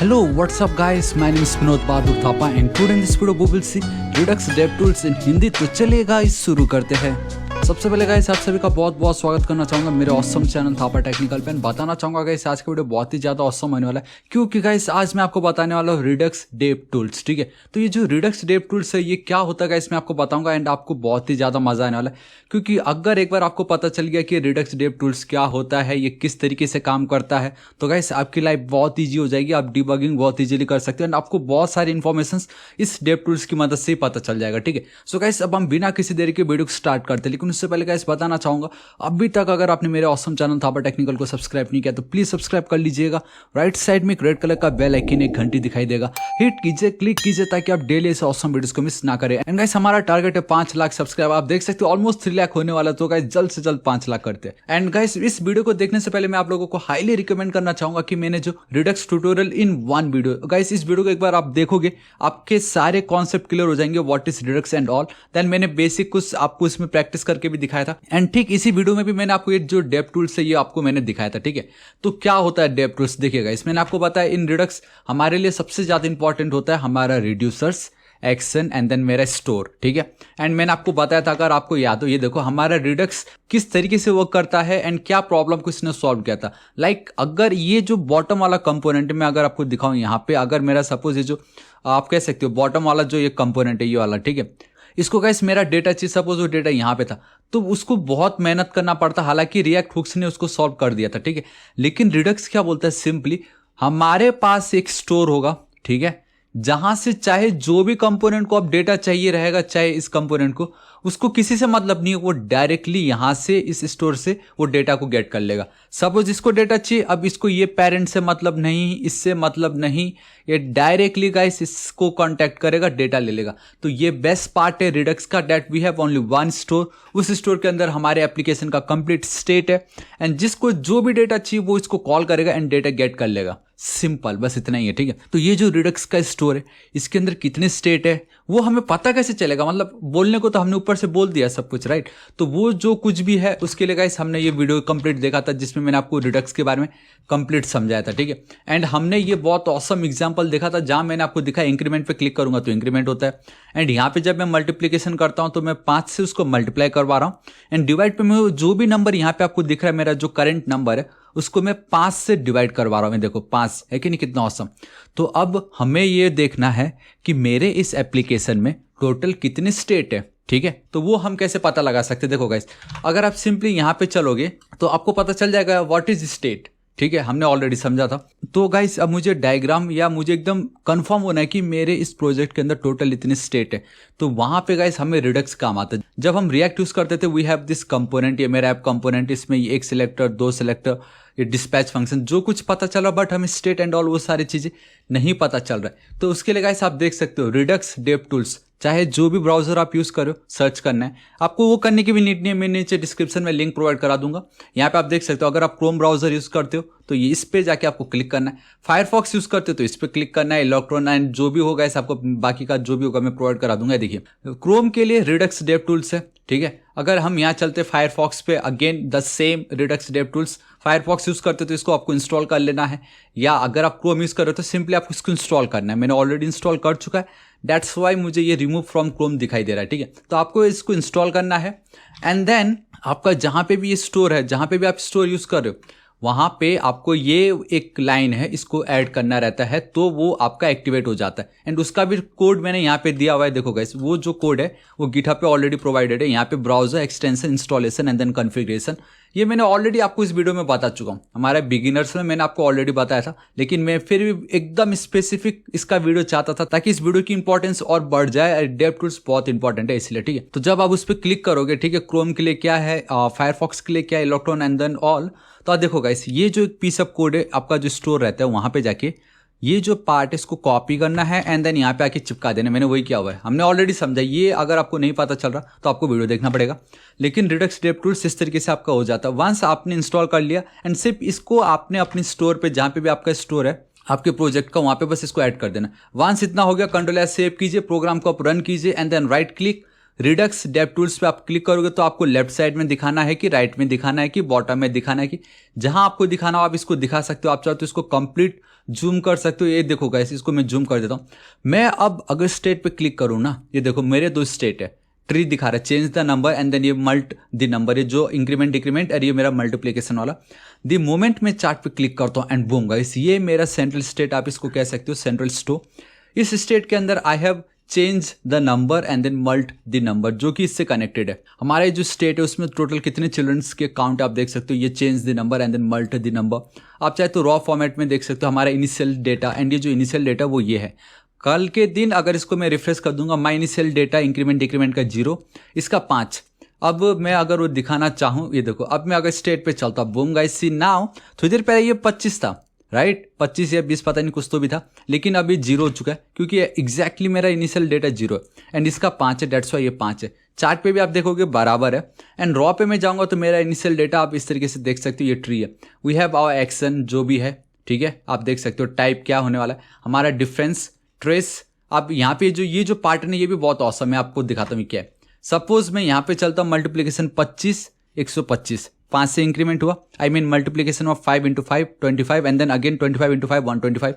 Hello, what's up guys? My name is Vinod Bahadur Thapa and today in this video we will see Redux DevTools in Hindi. तो चलिए guys शुरू करते हैं। सबसे पहले guys आप सभी का बहुत बहुत स्वागत करना चाहूंगा मेरे ऑसम चैनल थापा टेक्निकल पे। बताना चाहूंगा गाइस आज का वीडियो बहुत ही ज्यादा ऑसम होने वाला है, क्योंकि गाइस आज मैं आपको बताने वाला हूँ रिडक्स डेव टूल्स। ठीक है, तो ये जो रिडक्स डेव टूल्स है ये क्या होता है गाइस मैं आपको बताऊंगा एंड आपको बहुत ही ज्यादा मजा आने वाला है, क्योंकि अगर एक बार आपको पता चल गया कि रिडक्स डेव टूल्स क्या होता है, ये किस तरीके से काम करता है, तो गाइस आपकी लाइफ बहुत ईजी हो जाएगी। आप डिबगिंग बहुत ईजिली कर सकते हो एंड आपको बहुत सारी इन्फॉर्मेशन इस डेव टूल्स की मदद से ही पता चल जाएगा। ठीक है, सो गाइस अब हम बिना किसी देरी के वीडियो को स्टार्ट करते हैं, लेकिन उससे पहले गाइस बताना चाहूंगा अभी तक अगर आपने मेरे ऑसम चैनल थापा टेक्निकल को सब्सक्राइब नहीं किया तो प्लीज सब्सक्राइब कर लीजिएगा। राइट साइड में एक रेड कलर का बेल आइकन एक घंटी दिखाई देगा, हिट कीजिए, क्लिक कीजिए ताकि आप डेली ऐसे ऑसम वीडियोस को मिस ना करें। एंड गाइस हमारा टारगेट है 5 लाख सब्सक्राइब, आप देख सकते हो ऑलमोस्ट 3 लाख होने वाला, तो गाइस जल्द से जल्द 5 लाख करते हैं। एंड गाइस इस वीडियो को देखने से पहले मैं आप लोगों को हाईली रिकमेंड करना चाहूंगा कि मैंने जो रिडक्स ट्यूटोरियल इन 1 वीडियो, गाइस इस वीडियो को एक बार आप देखोगे आपके सारे कॉन्सेप्ट क्लियर हो जाएंगे, what is Redux and all. Then मैंने बेसिक कुछ आपको इसमें प्रैक्टिस करके भी दिखाया था एंड ठीक इसी वीडियो में भी मैंने आपको ये जो डेव टूल्स है ये आपको मैंने दिखाया था। ठीक है, तो क्या होता है डेव टूल्स देखिएगा, इसमें मैंने आपको बताया इन रिडक्स हमारे लिए सबसे ज्यादा इंपॉर्टेंट होता है हमारा रिड्यूसर्स, एक्शन एंड देन मेरा स्टोर। ठीक है, एंड मैंने आपको बताया था, अगर आपको याद हो, ये देखो हमारा रिडक्स किस तरीके से वर्क करता है एंड क्या प्रॉब्लम को इसने सॉल्व किया था। लाइक अगर ये जो बॉटम वाला कंपोनेंट में अगर आपको दिखाऊं यहाँ पे, अगर मेरा सपोज ये जो आप कह सकते हो बॉटम वाला जो ये कंपोनेंट है ये वाला, ठीक है, इसको गाइस मेरा डेटा चाहिए, सपोज वो डेटा यहाँ पे था, तो उसको बहुत मेहनत करना पड़ता, हालांकि रिएक्ट हुक्स ने उसको सॉल्व कर दिया था। ठीक है, लेकिन रिडक्स क्या बोलता है, सिंपली हमारे पास एक स्टोर होगा, ठीक है, जहां से चाहे जो भी कंपोनेंट को अब डेटा चाहिए रहेगा, चाहे इस कंपोनेंट को, उसको किसी से मतलब नहीं है, वो डायरेक्टली यहां से इस स्टोर से वो डेटा को गेट कर लेगा। सपोज इसको डेटा चाहिए, अब इसको ये पेरेंट से मतलब नहीं, इससे मतलब नहीं, ये डायरेक्टली गाइस इसको कांटेक्ट करेगा, डेटा ले लेगा। तो ये बेस्ट पार्ट है रिडक्स का, that we have only one store. उस स्टोर के अंदर हमारे एप्लीकेशन का कंप्लीट स्टेट है एंड जिसको जो भी डेटा चाहिए वो इसको कॉल करेगा एंड डेटा गेट कर लेगा। सिंपल, बस इतना ही है। ठीक है, तो ये जो रिडक्स का स्टोर है इसके अंदर कितने स्टेट है वो हमें पता कैसे चलेगा, मतलब बोलने को तो हमने ऊपर से बोल दिया सब कुछ, राइट। तो वो जो कुछ भी है उसके लिए गाइस हमने ये वीडियो कंप्लीट देखा था जिसमें मैंने आपको रिडक्स के बारे में कंप्लीट समझाया था। ठीक है, एंड हमने ये बहुत ऑसम एग्जांपल देखा था जहां मैंने आपको दिखा इंक्रीमेंट पे क्लिक करूंगा तो इंक्रीमेंट होता है, एंड यहाँ पे जब मैं मल्टीप्लीकेशन करता हूं तो मैं 5 से उसको मल्टीप्लाई करवा रहा हूं, एंड डिवाइड पे मैं जो भी नंबर यहाँ पे आपको दिख रहा है मेरा जो करंट नंबर है उसको मैं 5 से डिवाइड करवा रहा हूं। देखो 5 है कि नहीं, कितना ऑसम। तो अब हमें ये देखना है कि मेरे इस एप्लीकेशन में टोटल कितने स्टेट है। ठीक है, तो वो हम कैसे पता लगा सकते हैं, देखो गाइस अगर आप सिंपली यहां पे चलोगे तो आपको पता चल जाएगा व्हाट इज स्टेट। ठीक है, हमने ऑलरेडी समझा था। तो गाइस अब मुझे डायग्राम या मुझे एकदम कंफर्म होना है कि मेरे इस प्रोजेक्ट के अंदर टोटल इतने स्टेट है, तो वहां पे गाइस हमें रिडक्स काम आता है। जब हम रिएक्ट यूज करते थे वी हैव दिस कंपोनेंट, ये मेरा ऐप कंपोनेंट, इसमें एक सिलेक्टर, 2 सिलेक्टर, ये डिस्पैच फंक्शन, जो कुछ पता चल रहा, बट हमें स्टेट एंड ऑल वो सारी चीजें नहीं पता चल रहा है। तो उसके लिए गाइस आप देख सकते हो रिडक्स डेव टूल्स, चाहे जो भी ब्राउजर आप यूज करो, सर्च करना है आपको, वो करने की भी नीड नहीं है, मैं नीचे डिस्क्रिप्शन में लिंक प्रोवाइड करा दूंगा। यहाँ पे आप देख सकते हो, अगर आप क्रोम ब्राउजर यूज करते हो तो ये इस पे जाके आपको क्लिक करना है, फायरफॉक्स यूज करते हो तो इस पे क्लिक करना है, इलेक्ट्रॉन एंड जो भी होगा इस आपको बाकी का जो भी होगा मैं प्रोवाइड करा दूंगा। देखिए क्रोम के लिए रिडक्स डेव टूल्स है। ठीक है, अगर हम यहाँ चलते फायरफॉक्स पे, again the same Redux dev tools. Firefox use करते हो तो इसको आपको इंस्टॉल कर लेना है, या अगर आप क्रोम यूज कर रहे हो तो सिंपली आपको इसको इंस्टॉल करना है। मैंने ऑलरेडी इंस्टॉल कर चुका है, दैट्स वाई मुझे ये रिमूव फ्रॉम क्रोम दिखाई दे रहा है। ठीक है, तो आपको इसको इंस्टॉल करना है एंड देन आपका जहां पे भी ये स्टोर है, जहां पे भी आप स्टोर यूज कर रहे हो वहां पे आपको ये एक लाइन है, इसको ऐड करना रहता है, तो वो आपका एक्टिवेट हो जाता है। एंड उसका भी कोड मैंने यहाँ पे दिया हुआ है, देखो गाइस वो जो कोड है वो गिटहब पे ऑलरेडी प्रोवाइडेड है। यहाँ पे browser extension installation and then configuration, ये मैंने ऑलरेडी आपको इस वीडियो में बता चुका हूँ, हमारे बिगिनर्स में मैंने आपको ऑलरेडी बताया था, लेकिन मैं फिर भी एकदम स्पेसिफिक इसका वीडियो चाहता था ताकि इस वीडियो की इंपॉर्टेंस और बढ़ जाए। डेव टूल्स बहुत इंपॉर्टेंट है इसलिए। ठीक है, तो जब आप उस पर क्लिक करोगे, ठीक है, क्रोम के लिए क्या है, फायरफॉक्स के लिए क्या है, इलेक्ट्रॉन एंड देन ऑल, तो आप देखो गाइस ये जो एक पीस ऑफ कोड है आपका जो स्टोर रहता है वहां पे जाके ये जो पार्ट है इसको कॉपी करना है एंड देन यहाँ पे आके चिपका देना। मैंने वही किया हुआ है, हमने ऑलरेडी समझा। ये अगर आपको नहीं पता चल रहा तो आपको वीडियो देखना पड़ेगा, लेकिन रिडक्स डेव टूल्स इस तरीके से आपका हो जाता है। वंस आपने इंस्टॉल कर लिया एंड सिर्फ इसको आपने अपने स्टोर पे, जहाँ पे भी आपका स्टोर है आपके प्रोजेक्ट का, वहां पे बस इसको ऐड कर देना। वंस इतना हो गया, कंट्रोल एस सेव कीजिए, प्रोग्राम को आप रन कीजिए and then right click, Redux dev tools पे आप क्लिक करोगे तो आपको लेफ्ट साइड में दिखाना है कि राइट में दिखाना है कि बॉटम में दिखाना है, कि जहां आपको दिखाना हो आप इसको दिखा सकते हो। आप चाहो तो इसको कंप्लीट जूम कर सकते हो। ये देखो गाइस, इसको मैं जूम कर देता हूँ। मैं अब अगर स्टेट पे क्लिक करूँ ना, ये देखो मेरे दो स्टेट है, ट्री दिखा रहा है, change the number and then ये मल्ट द नंबर, ये जो इंक्रीमेंट डिक्रीमेंट और ये मेरा मल्टीप्लिकेशन वाला। द मोमेंट में चार्ट पे क्लिक करता हूँ एंड बूम गाइस, ये मेरा सेंट्रल स्टेट, आप इसको कह सकते हो सेंट्रल स्टोर। इस स्टेट के अंदर I have change the number and then mult the number, जो कि इससे कनेक्टेड है। हमारा जो स्टेट है उसमें टोटल कितने चिल्ड्रंस के काउंट आप देख सकते हो, ये change the number and then mult the number. आप चाहे तो रॉ फॉर्मेट में देख सकते हो हमारा इनिशियल डेटा, एंड ये जो इनिशियल डेटा वो ये है। कल के दिन अगर इसको मैं रिफ्रेश कर दूंगा, my initial data increment decrement का 0, इसका 5। अब मैं अगर वो दिखाना चाहूँ, ये देखो अब मैं अगर स्टेट पे चलता हूँ, बूम गाइस सी नाउ, थोड़ी देर पहले ये 25 था, राइट, 25 या 20 पता नहीं, कुछ तो भी था, लेकिन अभी 0 हो चुका है क्योंकि एग्जैक्टली मेरा इनिशियल डेटा 0 है एंड इसका 5 है, डेट्स वाई ये 5 है। चार्ट पे भी आप देखोगे बराबर है। एंड रॉ पे मैं जाऊंगा तो मेरा इनिशियल डेटा आप इस तरीके से देख सकते हो, ये ट्री है। वी हैव आवर एक्शन जो भी है, ठीक है, आप देख सकते हो टाइप क्या होने वाला है हमारा, डिफरेंस, ट्रेस। अब यहाँ पे जो ये जो पैटर्न है ये भी बहुत औसम है, आपको दिखाता हूँ क्या है। सपोज मैं यहाँ पे चलता हूँ मल्टीप्लीकेशन 25, 125, 5 से इंक्रीमेंट हुआ, I mean multiplication of 5 into 5 25 and then again 25 into 5 125,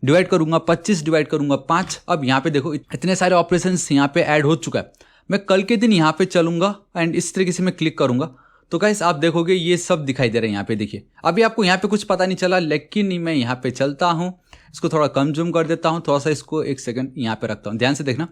divide करूंगा 25 डिवाइड करूंगा 5। अब यहाँ पे देखो इतने सारे ऑपरेशंस यहाँ पे ऐड हो चुका है। मैं कल के दिन यहाँ पे चलूंगा एंड इस तरीके से मैं क्लिक करूंगा तो गाइस आप देखोगे ये सब दिखाई दे रहा है यहाँ पे। देखिए अभी आपको यहाँ पे कुछ पता नहीं चला, लेकिन मैं यहाँ पे चलता हूँ, इसको थोड़ा कम जूम कर देता हूँ, थोड़ा सा इसको एक सेकंड यहाँ पे रखता हूँ, ध्यान से देखना।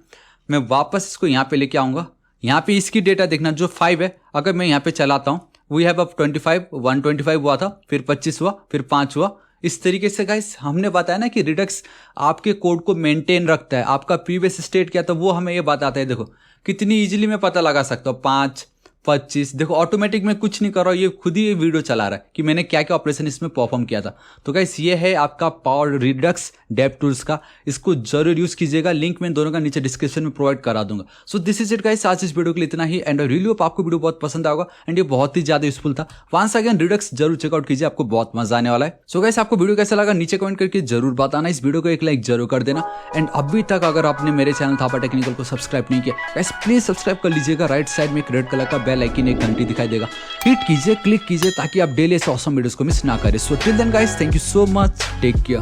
मैं वापस इसको यहाँ पे लेके आऊँगा, यहाँ पे इसकी डेटा देखना जो 5 है, अगर मैं यहाँ पे चलाता हूँ, वी हैव अब 25, 125 हुआ था, फिर 25 हुआ, फिर 5 हुआ। इस तरीके से गाइस हमने बताया ना कि रिडक्स आपके कोड को मेंटेन रखता है। आपका प्रीवियस स्टेट क्या था वो हमें ये बताता है। देखो कितनी इजीली मैं पता लगा सकता हूँ, 5, 25, देखो ऑटोमेटिक में कुछ नहीं कर रहा हूँ, ये खुद ही ये वीडियो चला रहा है कि मैंने क्या क्या ऑपरेशन इसमें परफॉर्म किया था। तो गाइस ये है आपका पावर रिडक्स डेव टूल्स का, इसको जरूर यूज कीजिएगा। लिंक मैं दोनों का नीचे डिस्क्रिप्शन में प्रोवाइड करा दूंगा। So this is it guys, आज इस वीडियो के लिए इतना ही एंड रियली होप आपको वीडियो बहुत पसंद आएगा एंड ये बहुत ही ज्यादा यूजफुल था। वंस अगेन रिडक्स जरूर चेकआउट कीजिए, आपको बहुत मजा आने वाला है। सो गाइस आपको वीडियो कैसा लगा नीचे कमेंट करके जरूर बताना, इस वीडियो को एक लाइक जरूर कर देना एंड अभी तक अगर आपने मेरे चैनल थापा टेक्निकल को सब्सक्राइब नहीं किया गाइस प्लीज सब्सक्राइब कर लीजिएगा। राइट साइड में एक रेड कलर का बेल आइकन, एक घंटी दिखाई देगा, हिट कीजिए, क्लिक कीजिए ताकि आप डेली ऐसे ऑसम वीडियोस को मिस ना करें। So till then guys, thank you so much, take care.